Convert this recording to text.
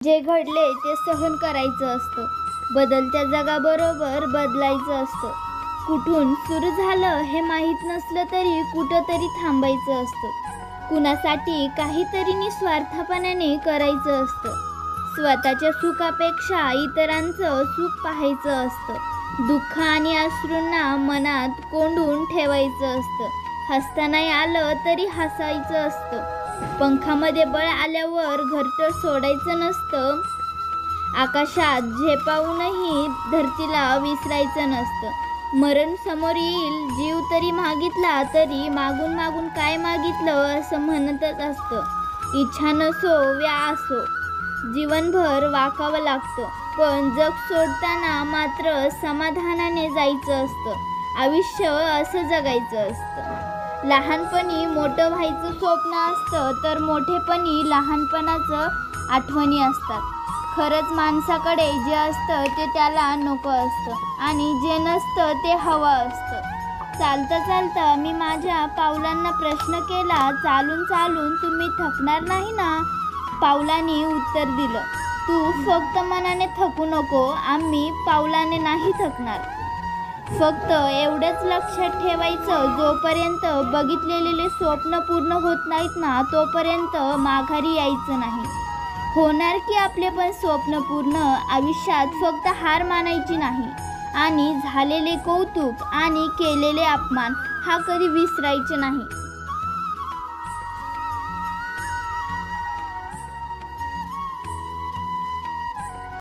जे घडले ते सहन करायचं असतं. बदलत्या जगाबरोबर बदलायचं असतं. कुठून सुरू झालं हे माहीत नसलं तरी कुठंतरी थांबायचं असतं. कुणासाठी काहीतरी निस्वार्थपणाने करायचं असतं. स्वतःच्या सुखापेक्षा इतरांचं सुख पाहायचं असतं. दुःख आणि अश्रूंना मनात कोंडून ठेवायचं असतं. हसता नाही आलं तरी हसायचं असतं. पंखामध्ये बळ आल्यावर घरटं सोडायचं नसतं. आकाशात झेपावूनही धरतीला विसरायचं नसतं. मरण समोर येईल, जीव जरी मागितला तरी मागून मागून काय मागितलं असं म्हणतच असतं. इच्छा नसो व्या असो, जीवनभर वाकावं लागतं. पण जग सोडताना मात्र समाधानाने जायचं असतं. आयुष्य असं जगायचं असतं. लहानपणी मोठं व्हायचं स्वप्न असतं, तर मोठेपणी लहानपणाचं आठवणी असतात. खरंच माणसाकडे जे असतं ते त्याला नको असतं आणि जे नसतं ते हवं असतं. चालता चालता मी माझ्या पावलांना प्रश्न केला, चालून चालून तुम्ही थकणार नाही ना? पावलांनी उत्तर दिलं, तू फक्त मनाने थकू नको, आम्ही पावलाने नाही थकणार. फक्त एवढंच लक्षात ठेवायचं, जोपर्यंत बघितलेले स्वप्न पूर्ण होत नाहीत ना तोपर्यंत माघारी यायचं नाही. होणार की आपले पण स्वप्न पूर्ण. आयुष्यात फक्त हार मानायची नाही आणि झालेले कौतुक आणि केलेले अपमान हा कधी विसरायचे नाही.